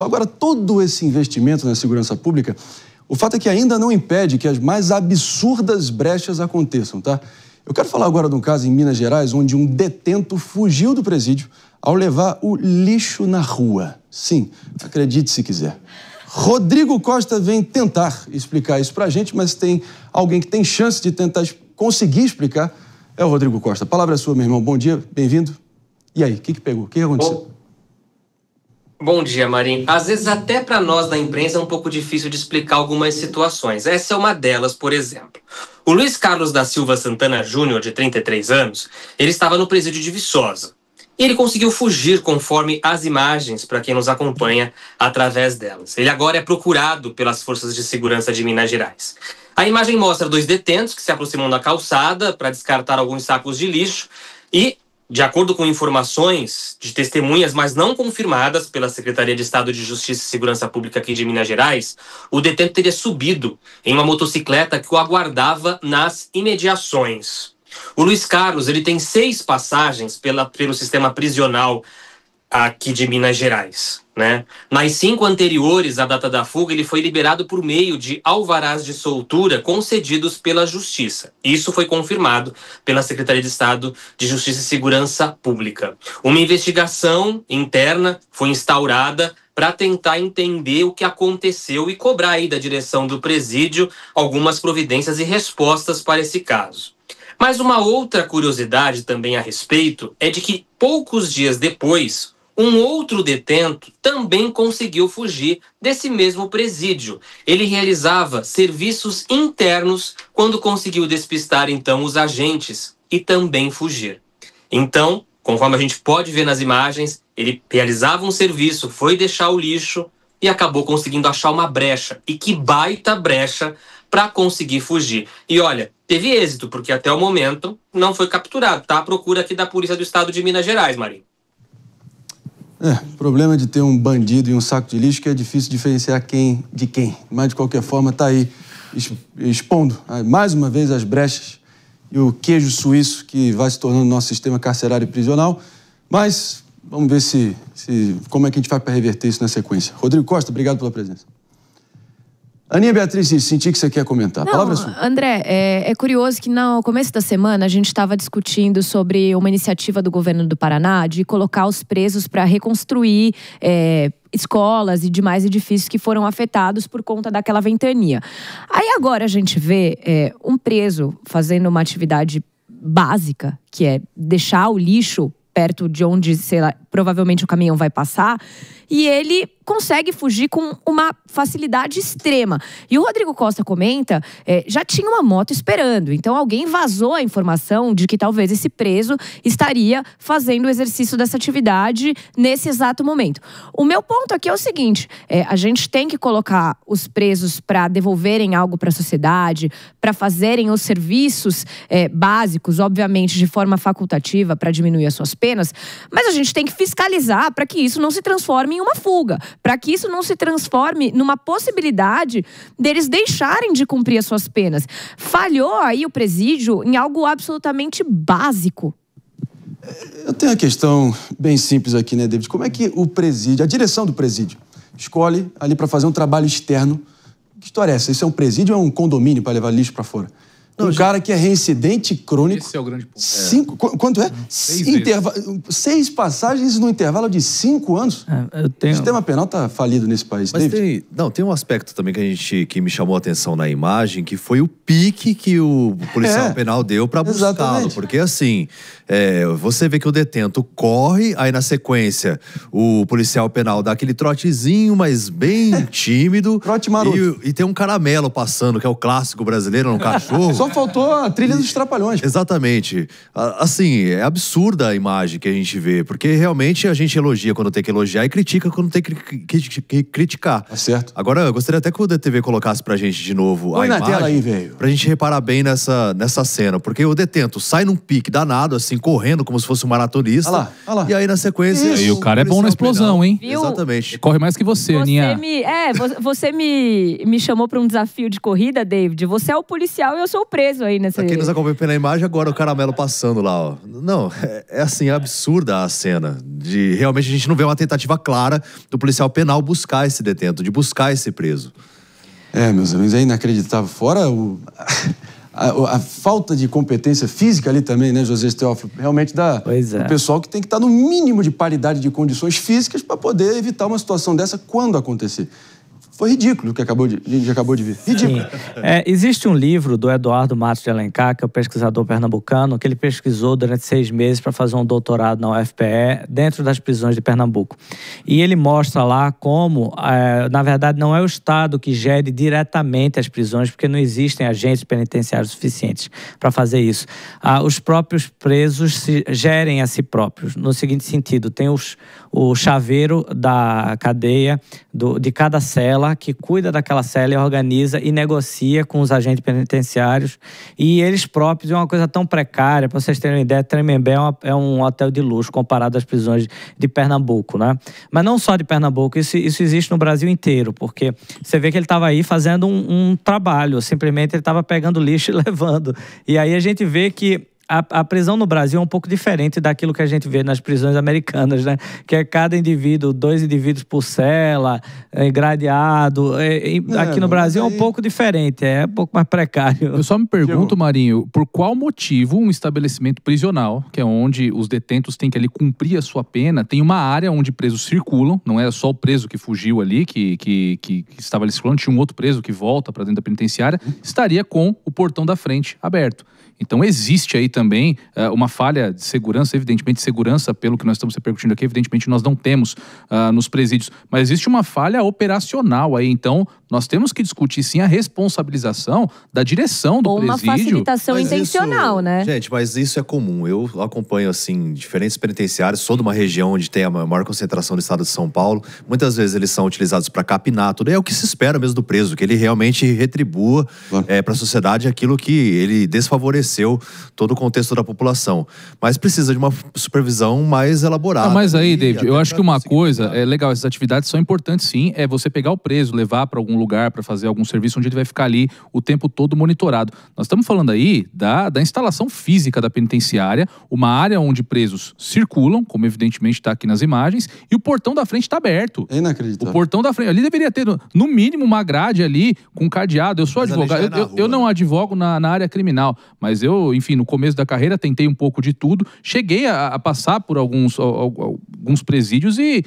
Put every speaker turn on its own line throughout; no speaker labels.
Agora, todo esse investimento na segurança pública, o fato é que ainda não impede que as mais absurdas brechas aconteçam, tá? Eu quero falar agora de um caso em Minas Gerais, onde um detento fugiu do presídio ao levar o lixo na rua. Sim, acredite se quiser. Rodrigo Costa vem tentar explicar isso pra gente, mas tem alguém que tem chance de tentar conseguir explicar, é o Rodrigo Costa. A palavra é sua, meu irmão. Bom dia, bem-vindo. E aí, o que pegou? O que aconteceu?
Bom dia, Marinho. Às vezes até para nós da imprensa é um pouco difícil de explicar algumas situações. Essa é uma delas, por exemplo. O Luiz Carlos da Silva Santana Júnior, de 33 anos, ele estava no presídio de Viçosa. E ele conseguiu fugir conforme as imagens para quem nos acompanha através delas. Ele agora é procurado pelas forças de segurança de Minas Gerais. A imagem mostra dois detentos que se aproximam da calçada para descartar alguns sacos de lixo e, de acordo com informações de testemunhas, mas não confirmadas pela Secretaria de Estado de Justiça e Segurança Pública aqui de Minas Gerais, o detento teria subido em uma motocicleta que o aguardava nas imediações. O Luiz Carlos, ele tem 6 passagens pelo sistema prisional aqui de Minas Gerais, né? Nas 5 anteriores à data da fuga, ele foi liberado por meio de alvarás de soltura concedidos pela Justiça. Isso foi confirmado pela Secretaria de Estado de Justiça e Segurança Pública. Uma investigação interna foi instaurada para tentar entender o que aconteceu e cobrar aí da direção do presídio algumas providências e respostas para esse caso. Mas uma outra curiosidade também a respeito é de que poucos dias depois, um outro detento também conseguiu fugir desse mesmo presídio. Ele realizava serviços internos quando conseguiu despistar então os agentes e também fugir. Então, conforme a gente pode ver nas imagens, ele realizava um serviço, foi deixar o lixo e acabou conseguindo achar uma brecha. E que baita brecha para conseguir fugir. E olha, teve êxito, porque até o momento não foi capturado. Tá à procura aqui da Polícia do Estado de Minas Gerais, Marinho.
Problema de ter um bandido e um saco de lixo que é difícil diferenciar quem de quem. Mas, de qualquer forma, tá aí expondo, mais uma vez, as brechas e o queijo suíço que vai se tornando nosso sistema carcerário e prisional. Mas vamos ver como é que a gente vai para reverter isso na sequência. Rodrigo Costa, obrigado pela presença. Aninha Beatriz, senti que você quer comentar. A palavra é sua.
André, é curioso que no começo da semana a gente estava discutindo sobre uma iniciativa do governo do Paraná de colocar os presos para reconstruir escolas e demais edifícios que foram afetados por conta daquela ventania. Aí agora a gente vê um preso fazendo uma atividade básica, que é deixar o lixo perto de onde, sei lá, provavelmente o caminhão vai passar, e ele consegue fugir com uma facilidade extrema. E o Rodrigo Costa comenta, já tinha uma moto esperando, então alguém vazou a informação de que talvez esse preso estaria fazendo o exercício dessa atividade nesse exato momento. O meu ponto aqui é o seguinte, a gente tem que colocar os presos para devolverem algo para a sociedade, para fazerem os serviços básicos, obviamente de forma facultativa, para diminuir as suas penas, mas a gente tem que fiscalizar para que isso não se transforme em uma fuga, para que isso não se transforme numa possibilidade deles deixarem de cumprir as suas penas. Falhou aí o presídio em algo absolutamente básico.
Eu tenho uma questão bem simples aqui, né, David? Como é que o presídio, a direção do presídio, escolhe ali para fazer um trabalho externo? Que história é essa? Isso é um presídio ou é um condomínio para levar lixo para fora? Um cara que é reincidente crônico.
Esse é o grande ponto.
Quanto é? 6 passagens no intervalo de 5 anos? O sistema penal está falido nesse país.
Mas tem um aspecto também que me chamou a atenção na imagem, que foi o pique que o policial penal deu para buscá-lo. Porque assim, você vê que o detento corre, aí na sequência o policial penal dá aquele trotezinho, mas bem tímido.
Trote maroto.
E tem um caramelo passando, que é o clássico brasileiro, um cachorro.
Só faltou a trilha dos Trapalhões.
Exatamente. Assim, é absurda a imagem que a gente vê, porque realmente a gente elogia quando tem que elogiar e critica quando tem que criticar.
Tá certo.
Agora, eu gostaria até que o DTV colocasse pra gente de novo a imagem.
Põe na tela aí, velho.
Pra gente reparar bem nessa cena, porque o detento sai num pique danado, assim, correndo como se fosse um maratonista.
Olha lá.
E aí, na sequência...
E o cara é bom na explosão, hein?
Viu?
Exatamente.
Ele corre mais que você, Aninha.
Você me chamou pra um desafio de corrida, David. Você é o policial e eu sou o preso. preso aí nessa...
Pra quem nos acompanha pela imagem, agora o caramelo passando lá, ó. Não, é assim, é absurda a cena. Realmente a gente não vê uma tentativa clara do policial penal buscar esse detento, de buscar esse preso.
Meus amigos, é inacreditável. Fora a falta de competência física ali também, né, José Teófilo? Realmente dá o pessoal que tem que estar no mínimo de paridade de condições físicas para poder evitar uma situação dessa quando acontecer. Foi ridículo o que a gente acabou de ver. Ridículo.
Existe um livro do Eduardo Matos de Alencar, que é o pesquisador pernambucano, que ele pesquisou durante 6 meses para fazer um doutorado na UFPE, dentro das prisões de Pernambuco. E ele mostra lá como, na verdade, não é o Estado que gere diretamente as prisões, porque não existem agentes penitenciários suficientes para fazer isso. Os próprios presos gerem a si próprios. No seguinte sentido, tem o chaveiro da cadeia, de cada cela, que cuida daquela cela e organiza e negocia com os agentes penitenciários. E eles próprios, é uma coisa tão precária, para vocês terem uma ideia, Tremembé é um hotel de luxo comparado às prisões de Pernambuco, né? Mas não só de Pernambuco, isso existe no Brasil inteiro, porque você vê que ele estava aí fazendo um trabalho, simplesmente ele estava pegando lixo e levando. E aí a gente vê que a prisão no Brasil é um pouco diferente daquilo que a gente vê nas prisões americanas, né? Que é cada indivíduo, 2 indivíduos por cela, gradeado. Aqui no Brasil é um pouco diferente, é um pouco mais precário.
Eu só me pergunto, Marinho, por qual motivo um estabelecimento prisional, que é onde os detentos têm que ali cumprir a sua pena, tem uma área onde presos circulam, não é só o preso que fugiu ali, que estava ali circulando, tinha um outro preso que volta para dentro da penitenciária, estaria com o portão da frente aberto. Então existe aí também uma falha de segurança, evidentemente segurança, pelo que nós estamos repercutindo aqui, evidentemente nós não temos nos presídios, mas existe uma falha operacional aí, então nós temos que discutir sim a responsabilização da direção do presídio.
Ou uma facilitação intencional, né?
Gente, mas isso é comum, eu acompanho assim diferentes penitenciários, sou de uma região onde tem a maior concentração do estado de São Paulo, muitas vezes eles são utilizados para capinar, tudo é o que se espera mesmo do preso, que ele realmente retribua para a sociedade aquilo que ele desfavoreceu todo o contexto da população. Mas precisa de uma supervisão mais elaborada.
Mas aí, David, eu acho que uma coisa é legal, essas atividades são importantes sim, é você pegar o preso, levar para algum lugar para fazer algum serviço onde ele vai ficar ali o tempo todo monitorado. Nós estamos falando aí da instalação física da penitenciária, uma área onde presos circulam, como evidentemente está aqui nas imagens, e o portão da frente está aberto.
É inacreditável.
O portão da frente, ali deveria ter no mínimo uma grade ali com cadeado. Eu sou advogado, eu não advogo na área criminal, mas eu, enfim, no começo da carreira tentei um pouco de tudo, cheguei a passar por alguns presídios e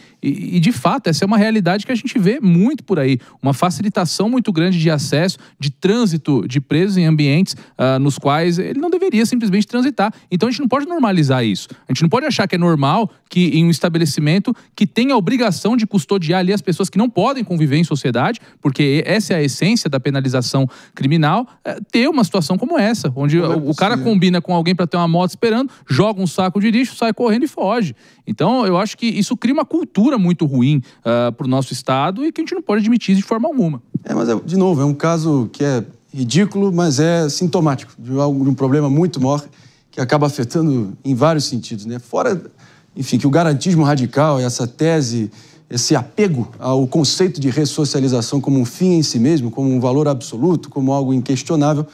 de fato essa é uma realidade que a gente vê muito por aí, uma facilitação muito grande de acesso, de trânsito de presos em ambientes nos quais ele não deveria simplesmente transitar. Então a gente não pode normalizar isso, a gente não pode achar que é normal que em um estabelecimento que tem a obrigação de custodiar ali as pessoas que não podem conviver em sociedade, porque essa é a essência da penalização criminal, ter uma situação como essa, onde o cara combina com alguém para ter uma moto esperando, joga um saco de lixo, sai correndo e foge. Então, eu acho que isso cria uma cultura muito ruim para o nosso Estado e que a gente não pode admitir de forma alguma.
Mas, de novo, é um caso que é ridículo, mas é sintomático de um problema muito maior que acaba afetando em vários sentidos, né? Fora, enfim, que o garantismo radical, essa tese, esse apego ao conceito de ressocialização como um fim em si mesmo, como um valor absoluto, como algo inquestionável,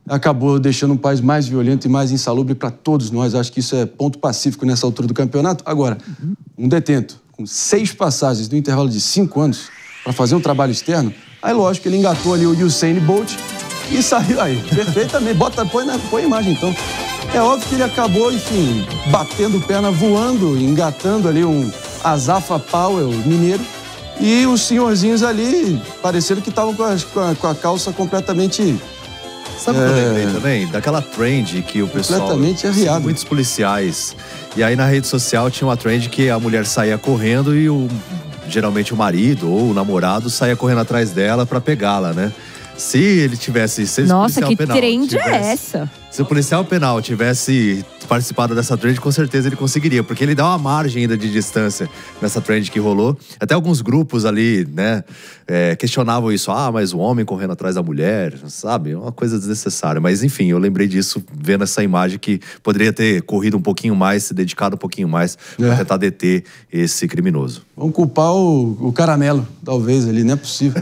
acabou deixando um país mais violento e mais insalubre para todos nós. Acho que isso é ponto pacífico nessa altura do campeonato. Agora, um detento com 6 passagens no intervalo de 5 anos para fazer um trabalho externo, aí lógico, ele engatou ali o Usain Bolt e saiu aí, perfeitamente. Põe a imagem então. É óbvio que ele acabou, enfim, batendo perna, voando, engatando ali um Azafa Powell mineiro, e os senhorzinhos ali pareceram que estavam com a calça completamente...
Sabe o que eu lembrei também? Daquela trend que o pessoal...
Completamente arriado.
Muitos policiais. E aí na rede social tinha uma trend que a mulher saía correndo e geralmente o marido ou o namorado saía correndo atrás dela pra pegá-la, né? Se ele tivesse...
Nossa, que trend é essa?
Se o policial penal tivesse participado dessa trend, com certeza ele conseguiria, porque ele dá uma margem ainda de distância nessa trend que rolou. Até alguns grupos ali, né, questionavam isso. Mas o homem correndo atrás da mulher, sabe? É uma coisa desnecessária. Mas enfim, eu lembrei disso vendo essa imagem que poderia ter corrido um pouquinho mais, se dedicado um pouquinho mais para tentar deter esse criminoso.
Vamos culpar o caramelo, talvez, ali, não é possível.